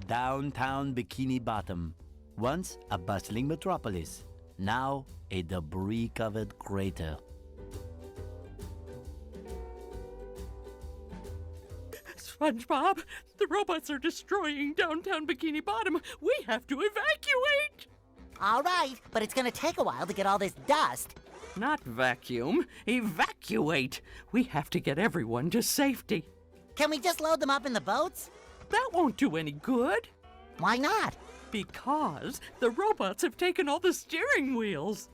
downtown Bikini Bottom, once a bustling metropolis, now a debris-covered crater. SpongeBob, the robots are destroying downtown Bikini Bottom. We have to evacuate! All right, but it's gonna take a while to get all this dust. Not vacuum, evacuate. We have to get everyone to safety. Can we just load them up in the boats? That won't do any good. Why not? Because the robots have taken all the steering wheels.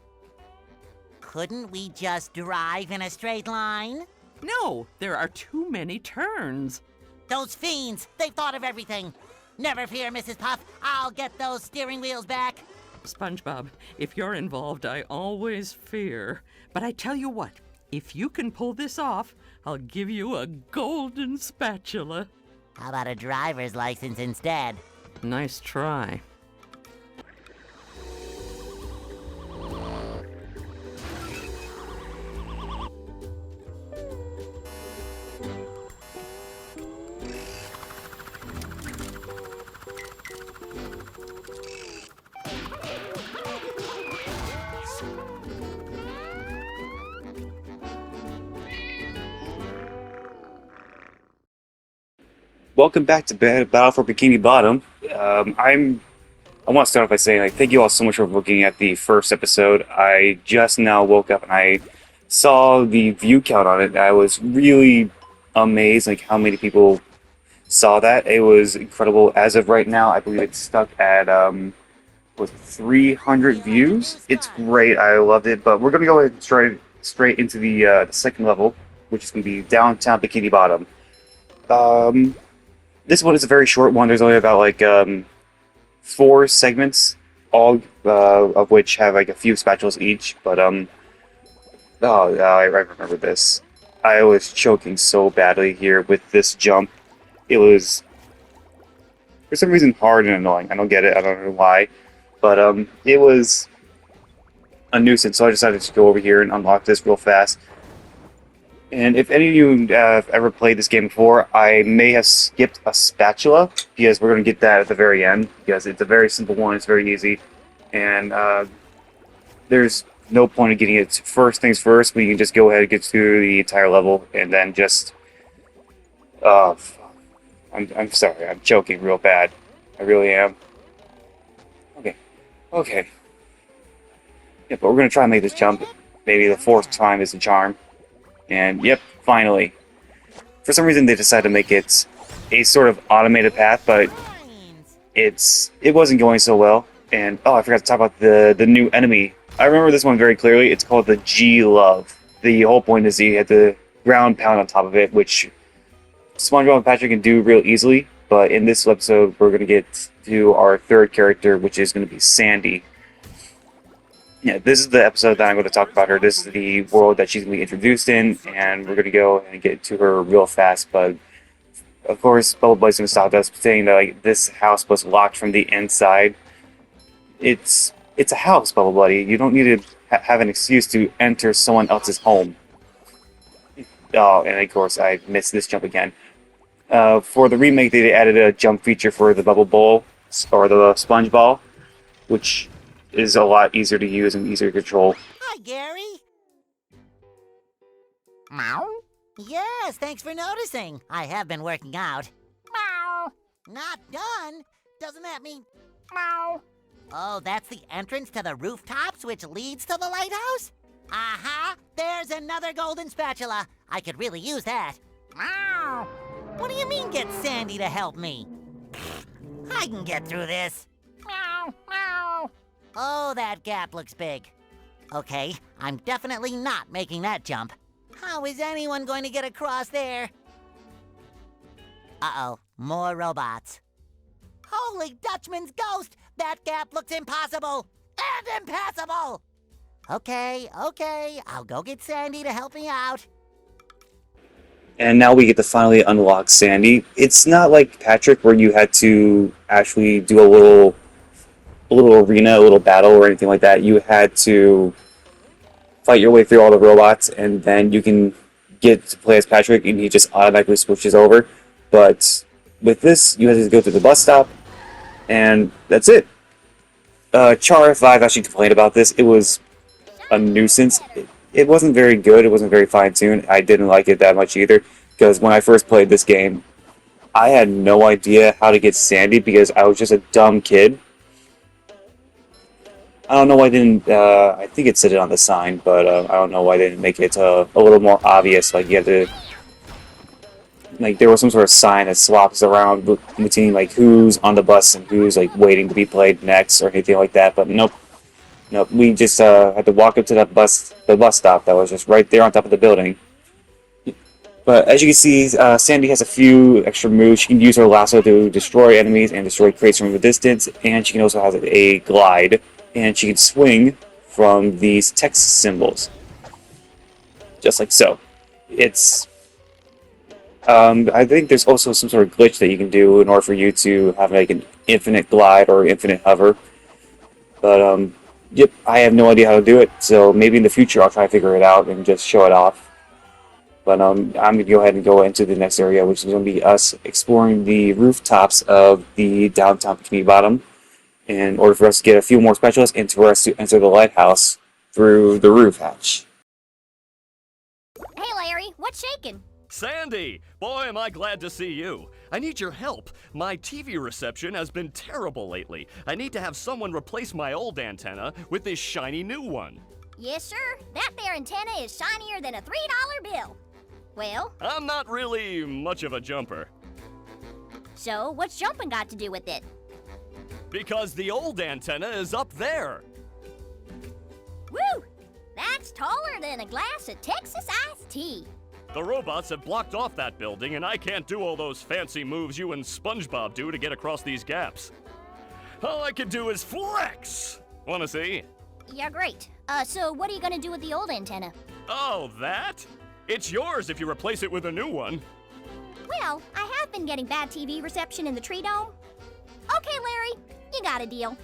Couldn't we just drive in a straight line? No, there are too many turns. Those fiends, they've thought of everything. Never fear, Mrs. Puff. I'll get those steering wheels back. SpongeBob, if you're involved, I always fear. But I tell you what, if you can pull this off, I'll give you a golden spatula. How about a driver's license instead? Nice try. Welcome back to Battle for Bikini Bottom. I want to start off by saying thank you all so much for looking at the first episode. I just now woke up and I saw the view count on it. I was really amazed how many people saw that. It was incredible. As of right now, I believe it's stuck at 300 views. It's great. I loved it. But we're going to go ahead and straight into the second level, which is going to be downtown Bikini Bottom. This one is a very short one. There's only about 4 segments, all of which have a few spatulas each. But I remember this. I was choking so badly here with this jump. It was for some reason hard and annoying. I don't get it. I don't know why, but it was a nuisance. So I decided to go over here and unlock this real fast. And if any of you have ever played this game before, I may have skipped a spatula, because we're going to get that at the very end, because it's a very simple one, it's very easy, and there's no point in getting it first things first. We can just go ahead and get through the entire level, and then just... I'm sorry, I'm choking real bad. I really am. Okay. Yeah, but we're going to try and make this jump. Maybe the 4th time is the charm. And yep, finally. For some reason they decided to make it a sort of automated path, but it wasn't going so well. And I forgot to talk about the new enemy. I remember this one very clearly. It's called the G-Love. The whole point is you have the ground pound on top of it, which SpongeBob and Patrick can do real easily. But in this episode, we're going to get to our 3rd character, which is going to be Sandy. Yeah, this is the episode that I'm going to talk about her. This is the world that she's going to be introduced in, and we're going to go and get to her real fast. But, of course, Bubble Buddy's going to stop us, saying that this house was locked from the inside. It's a house, Bubble Buddy. You don't need to have an excuse to enter someone else's home. Oh, and of course, I missed this jump again. For the remake, they added a jump feature for the Bubble Bowl, or the Sponge Ball, which is a lot easier to use and easier to control. Hi, Gary. Meow? Yes, thanks for noticing. I have been working out. Meow. Not done? Doesn't that mean... Meow. Oh, that's the entrance to the rooftops, which leads to the lighthouse? Aha! There's another golden spatula. I could really use that. Meow. What do you mean, get Sandy to help me? I can get through this. Meow, meow. Oh, that gap looks big. Okay, I'm definitely not making that jump. How is anyone going to get across there? Uh-oh, more robots. Holy Dutchman's ghost! That gap looks impossible! And impassable! Okay, I'll go get Sandy to help me out. And now we get to finally unlock Sandy. It's not like Patrick, where you had to actually do a little arena, a little battle or anything like that. You had to fight your way through all the robots, and then you can get to play as Patrick, and he just automatically switches over. But with this, you have to go to the bus stop, And that's it. Char 5 actually complained about this. It was a nuisance. It wasn't very good. It wasn't very fine-tuned. I didn't like it that much either, because when I first played this game, I had no idea how to get Sandy because I was just a dumb kid. I don't know why I didn't, I think it said it on the sign, but I don't know why they didn't make it a little more obvious. Like, you had to, like, there was some sort of sign that swaps around between, like, who's on the bus and who's, like, waiting to be played next or anything like that, but nope. Nope, we just had to walk up to the bus stop that was just right there on top of the building. But as you can see, Sandy has a few extra moves. She can use her lasso to destroy enemies and destroy crates from a distance, and she can also have a glide, and she can swing from these text symbols, just like so. It's I think there's also some sort of glitch that you can do in order for you to have like an infinite glide or infinite hover. But yep, I have no idea how to do it, so maybe in the future I'll try to figure it out and just show it off. But I'm going to go ahead and go into the next area, which is going to be us exploring the rooftops of the downtown Bikini Bottom in order for us to get a few more specialists and for us to enter the lighthouse through the roof hatch. Hey Larry, what's shaking? Sandy! Boy, am I glad to see you. I need your help. My TV reception has been terrible lately. I need to have someone replace my old antenna with this shiny new one. Yes, sir. That there antenna is shinier than a $3 bill. Well, I'm not really much of a jumper. so what's jumping got to do with it? Because the old antenna is up there. Woo! That's taller than a glass of Texas iced tea. The robots have blocked off that building, and I can't do all those fancy moves you and SpongeBob do to get across these gaps. All I can do is flex! Wanna see? Yeah, great. So what are you gonna do with the old antenna? Oh, that? It's yours if you replace it with a new one. Well, I have been getting bad TV reception in the tree dome. Okay, Larry, you got a deal.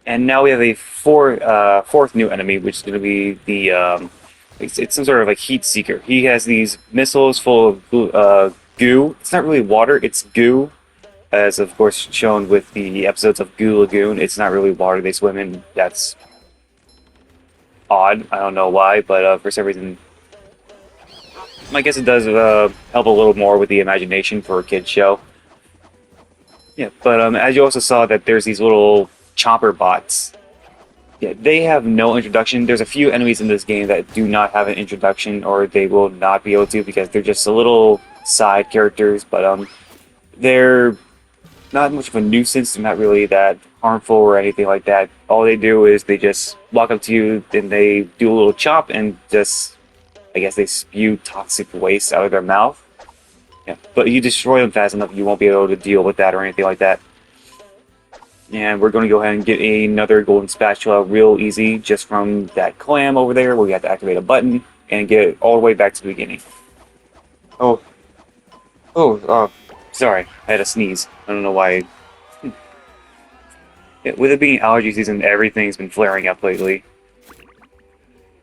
And now we have a fourth new enemy, which is going to be the it's some sort of like heat seeker. He has these missiles full of goo. It's not really water; it's goo, as of course shown with the episodes of Goo Lagoon. It's not really water they swim in. That's odd. I don't know why, but for some reason, I guess it does help a little more with the imagination for a kid's show. Yeah, but as you also saw, that there's these little chopper bots. Yeah, they have no introduction. There's a few enemies in this game that do not have an introduction, or they will not be able to because they're just a little side characters, but they're not much of a nuisance. They're not really that harmful or anything like that. All they do is they just walk up to you, then they do a little chop and just, I guess they spew toxic waste out of their mouth. Yeah, but if you destroy them fast enough, you won't be able to deal with that or anything like that. And we're going to go ahead and get another golden spatula real easy just from that clam over there where we have to activate a button and get it all the way back to the beginning. Sorry, I had a sneeze. I don't know why. Yeah, with it being allergy season, everything's been flaring up lately.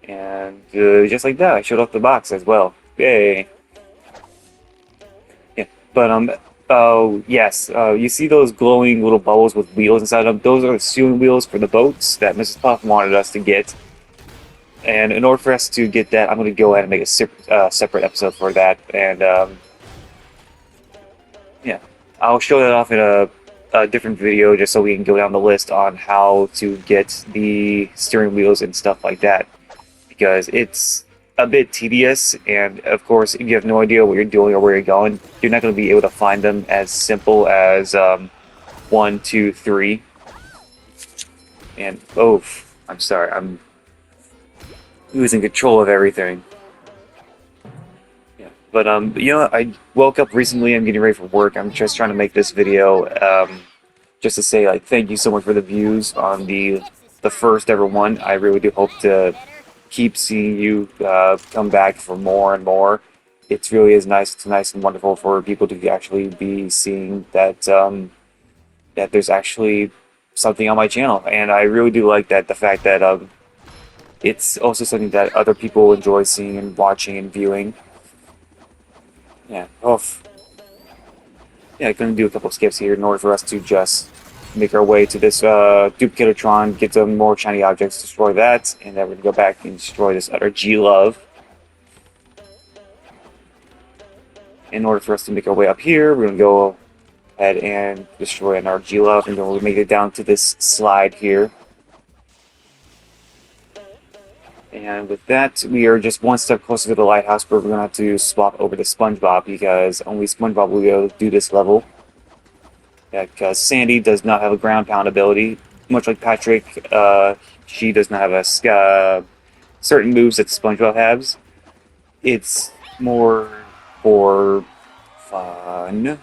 And just like that, I showed off the box as well. Yay! Yeah, but oh, yes. You see those glowing little bubbles with wheels inside them? Those are the steering wheels for the boats that Mrs. Puff wanted us to get. And in order for us to get that, I'm going to go ahead and make a separate episode for that. And, yeah. I'll show that off in a different video just so we can go down the list on how to get the steering wheels and stuff like that. Because it's a bit tedious, and of course, if you have no idea what you're doing or where you're going, you're not going to be able to find them as simple as 1, 2, 3. And oh, I'm sorry, I'm losing control of everything. Yeah, but you know, I woke up recently. I'm getting ready for work. I'm just trying to make this video just to say like thank you so much for the views on the first ever one. I really do hope to keep seeing you come back for more and more. It really is nice. It's nice and wonderful for people to actually be seeing that that there's actually something on my channel, and I really do like that. The fact that it's also something that other people enjoy seeing and watching and viewing. Yeah. Oof. Yeah, gonna do a couple skips here in order for us to just make our way to this Duplicatotron, get some more shiny objects, destroy that, and then we're gonna go back and destroy this other G-Love. In order for us to make our way up here, we're gonna go ahead and destroy another G-Love, and then we'll make it down to this slide here. And with that, we are just one step closer to the lighthouse, where we're going to have to swap over to SpongeBob, because only SpongeBob will be able to do this level. Yeah, because Sandy does not have a ground pound ability. Much like Patrick, she does not have a certain moves that SpongeBob has. It's more for fun.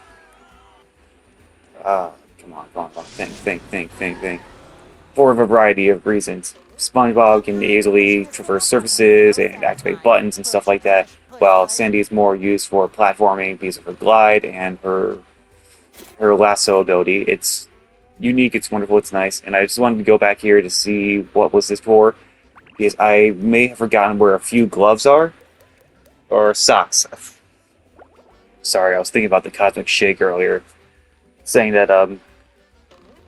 Come on. Think. For a variety of reasons. SpongeBob can easily traverse surfaces and activate buttons and stuff like that, while Sandy is more used for platforming because of her glide and her lasso ability. It's unique, it's wonderful, it's nice, and I just wanted to go back here to see what was this for, because I may have forgotten where a few gloves are, or socks. Sorry, I was thinking about the Cosmic Shake earlier, saying that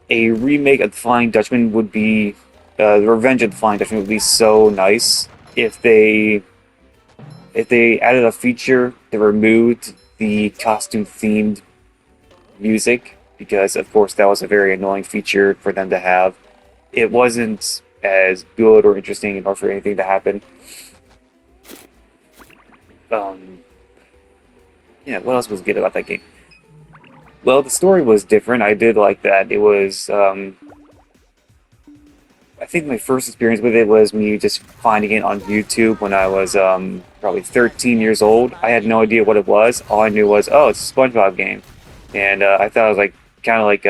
a remake of the Flying Dutchman would be the Revenge of the Flying Dutchman would be so nice if they added a feature that removed the costume-themed music, because of course that was a very annoying feature for them to have. It wasn't as good or interesting enough for anything to happen. Yeah, what else was good about that game? Well, the story was different. I did like that. It was I think my first experience with it was me just finding it on YouTube when I was probably 13 years old. I had no idea what it was. All I knew was, oh, it's a SpongeBob game. And I thought it was like kind of like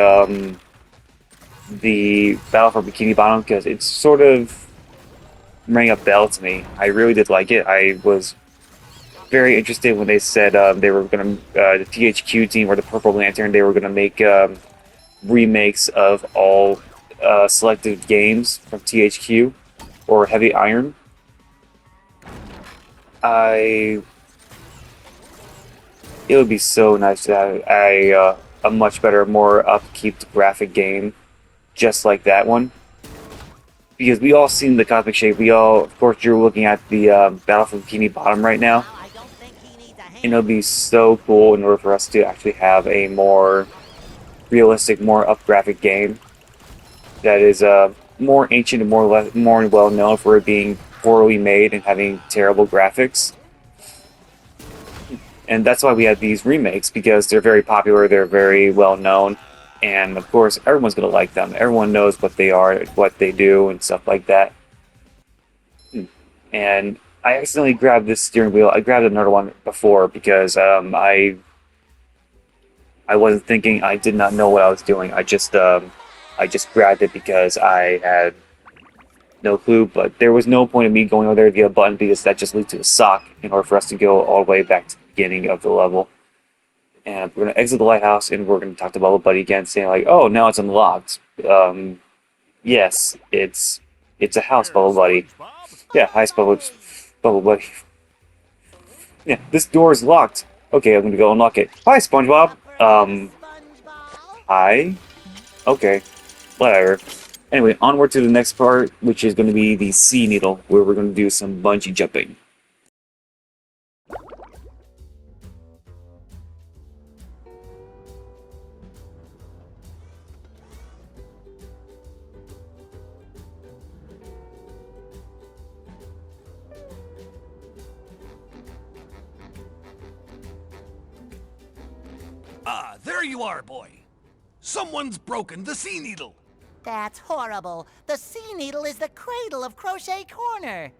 the Battle for Bikini Bottom, because it sort of rang a bell to me. I really did like it. I was very interested when they said they were going to, the THQ team or the Purple Lantern, they were going to make remakes of all selected games from THQ or Heavy Iron. It would be so nice to have a much better, more upkeep graphic game just like that one. Because we all seen the Cosmic Shake. We all, of course, you're looking at the Battle for Bikini Bottom right now. And it'll be so cool in order for us to actually have a more realistic, more up graphic game that is more ancient and more well known for it being poorly made and having terrible graphics. And that's why we have these remakes, because they're very popular, they're very well known, and of course everyone's gonna like them. Everyone knows what they are, what they do, and stuff like that. And I accidentally grabbed this steering wheel. I grabbed another one before because I wasn't thinking. I did not know what I was doing. I just grabbed it because I had no clue. But there was no point in me going over there to get a button, because that just leads to a sock in order for us to go all the way back to the beginning of the level. And we're gonna exit the lighthouse, and we're gonna talk to Bubble Buddy again, saying like, "Oh, now it's unlocked." Yes, it's a house, Bubble Buddy. Yeah, hi, Bubble Buddy. Yeah, this door is locked. Okay, I'm gonna go unlock it. Hi, SpongeBob. Hi. Okay, whatever. Anyway, onward to the next part, which is gonna be the Sea Needle, where we're gonna do some bungee jumping. Ah, there you are, boy. Someone's broken the Sea Needle. That's horrible. The Sea Needle is the cradle of Crochet Corner.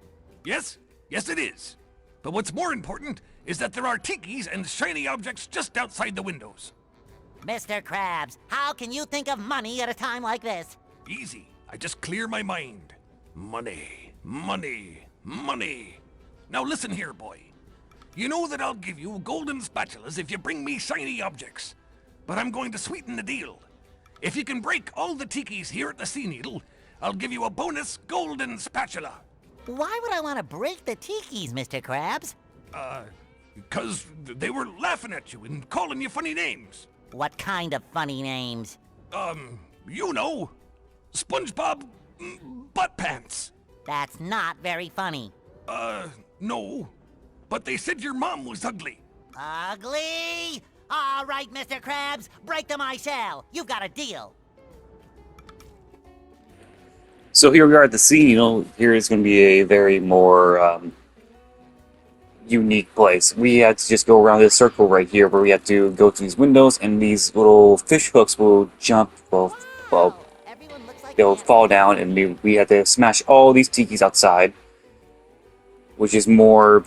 Yes, it is. But what's more important is that there are tikis and shiny objects just outside the windows. Mr. Krabs, how can you think of money at a time like this? Easy. I just clear my mind. Money, money. Money. Now listen here, boy. You know that I'll give you golden spatulas if you bring me shiny objects. But I'm going to sweeten the deal. If you can break all the tikis here at the Sea Needle, I'll give you a bonus golden spatula. Why would I want to break the tikis, Mr. Krabs? Because they were laughing at you and calling you funny names. What kind of funny names? You know. SpongeBob Butt Pants. That's not very funny. No. But they said your mom was ugly. Ugly? All right, Mr. Krabs, break them I shall. You've got a deal. So here we are at the sea. Here is going to be a very more unique place. We had to just go around this circle right here where we had to go to these windows, and these little fish hooks will jump, well, Everyone looks like they'll fall down, and we had to smash all these tikis outside, which is more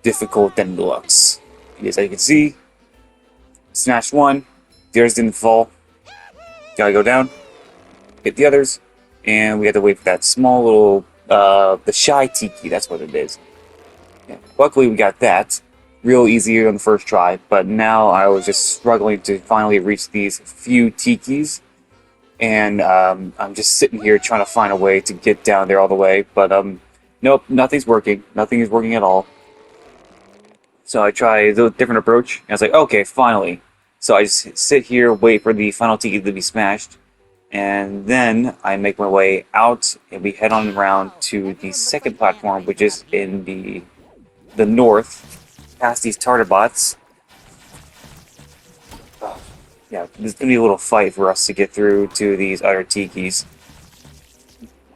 difficult than deluxe. As you can see, smashed one, the others didn't fall. Gotta go down, hit the others, and we had to wait for that small little, the shy tiki, that's what it is. Yeah. Luckily we got that, real easy on the first try, but now I was just struggling to finally reach these few tikis, and I'm just sitting here trying to find a way to get down there all the way, but nope, nothing's working. Nothing is working at all. So I tried a different approach, and I was like, okay, finally. So I just sit here, wait for the final tiki to be smashed, and then I make my way out, and we head on around to the second platform, which is in the north, past these tartar bots. Yeah, there's gonna be a little fight for us to get through to these other tikis.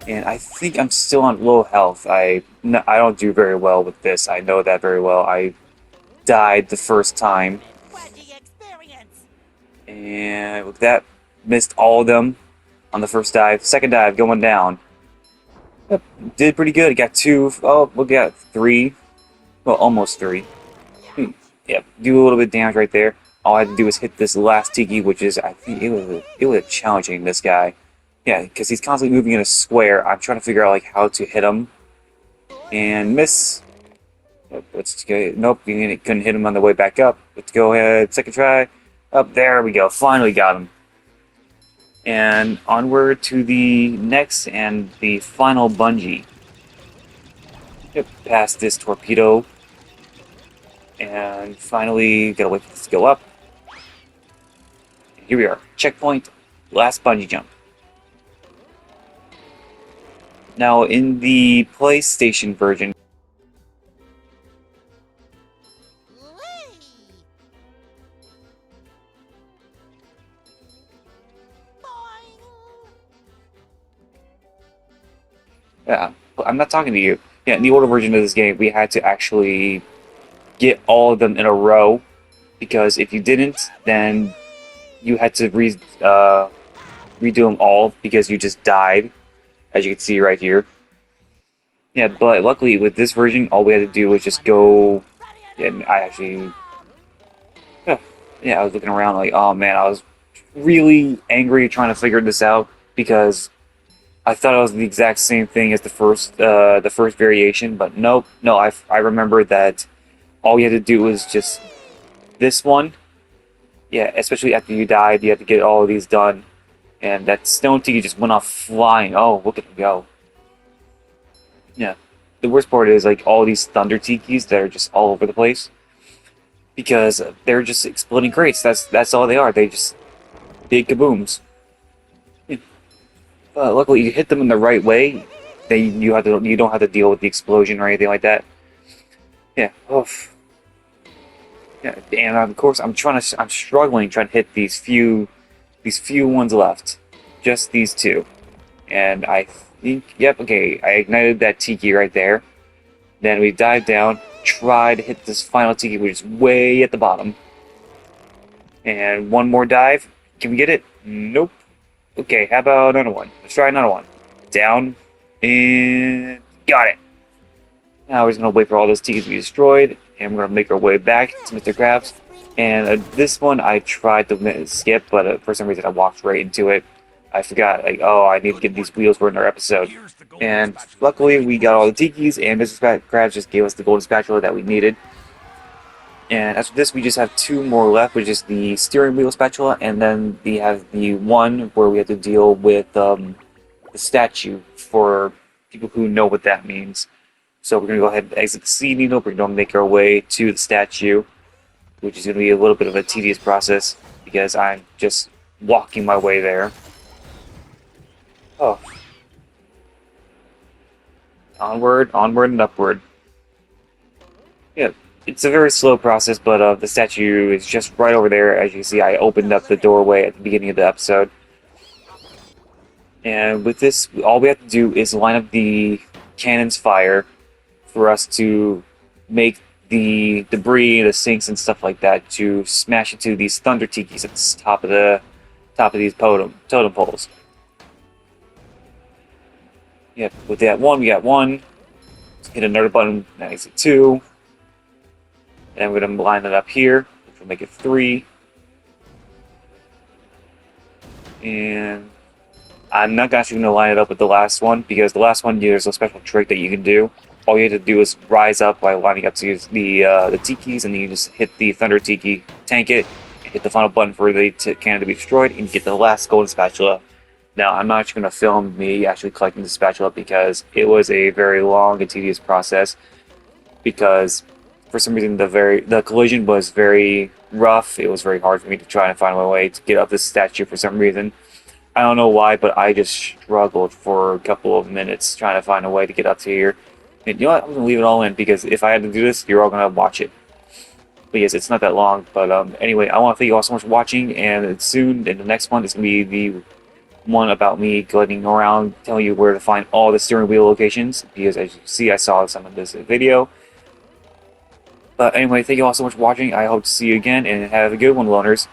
And I think I'm still on low health. I don't do very well with this. I know that very well. I died the first time. And with that, missed all of them on the first dive. Second dive, going down. Yep, did pretty good. Got two. Oh, we got three. Well, almost three. Yep, do a little bit of damage right there. All I had to do was hit this last tiki, which is, I think it was challenging, this guy. Yeah, because he's constantly moving in a square. I'm trying to figure out like how to hit him. And miss. Let's go. Nope, you couldn't hit him on the way back up. Let's go ahead. Second try. Up there we go. Finally got him. And onward to the next and the final bungee. Yep, past this torpedo. And finally, gotta wait for this to go up. Here we are. Checkpoint. Last bungee jump. Now, in the PlayStation version, yeah, I'm not talking to you. Yeah, in the older version of this game, we had to actually get all of them in a row, because if you didn't, then you had to redo them all because you just died, as you can see right here. Yeah, but luckily with this version, all we had to do was just go, and I actually, yeah, I was looking around like, oh man, I was really angry trying to figure this out, because I thought it was the exact same thing as the first variation, but nope. No, I remember that all you had to do was just this one. Yeah, especially after you died, you had to get all of these done. And that stone tiki just went off flying. Oh, look at him go. Yeah. The worst part is like all these thunder tikis that are just all over the place. Because they're just exploding crates. That's all they are. They just big kabooms. Yeah. Luckily, you hit them in the right way. Then you don't have to deal with the explosion or anything like that. Yeah. Oof. Yeah. And of course, I'm struggling trying to hit these few ones left. Just these two. And I think, yep, okay, I ignited that tiki right there. Then we dived down, tried to hit this final tiki, which is way at the bottom. And one more dive. Can we get it? Nope. Okay, how about another one? Let's try another one. Down, and got it. Now we're just going to wait for all those tikis to be destroyed, and we're going to make our way back to Mr. Krabs. And this one I tried to skip, but for some reason I walked right into it. I forgot, like, oh, I need to get these wheels for another episode. Here's the golden And spatula. luckily, we got all the tikis, and Mrs. Krabs just gave us the golden spatula that we needed. And after this, we just have 2 more left, which is the steering wheel spatula, and then we have the one where we have to deal with the statue for people who know what that means. So we're going to go ahead and exit the seed needle. We're going to make our way to the statue, which is going to be a little bit of a tedious process because I'm just walking my way there. Oh. Onward, onward, and upward. Yeah, it's a very slow process, but the statue is just right over there. As you can see, I opened up the doorway at the beginning of the episode. And with this, all we have to do is line up the cannon's fire for us to make the debris, the sinks, and stuff like that to smash into these thunder tikis at the top of these totem poles. Yeah, with that one, we got 1. Let's hit another button, that makes it 2. And we're going to line it up here, which will make it 3. And I'm not actually going to line it up with the last one, because the last one, there's a special trick that you can do. All you have to do is rise up by lining up to the tikis, and then you just hit the thunder tiki, tank it, and hit the final button for the cannon to be destroyed, and you get the last golden spatula. Now, I'm not actually going to film me actually collecting the spatula because it was a very long and tedious process. Because for some reason the collision was very rough. It was very hard for me to try and find my way to get up this statue for some reason. I don't know why, but I just struggled for a couple of minutes trying to find a way to get up to here. And you know what? I'm going to leave it all in because if I had to do this, you're all going to watch it. But yes, it's not that long. But anyway, I want to thank you all so much for watching. And soon, in the next one, it's going to be the one about me going around telling you where to find all the steering wheel locations. Because as you can see, I saw some of this video. But anyway, thank you all so much for watching. I hope to see you again. And have a good one, loners.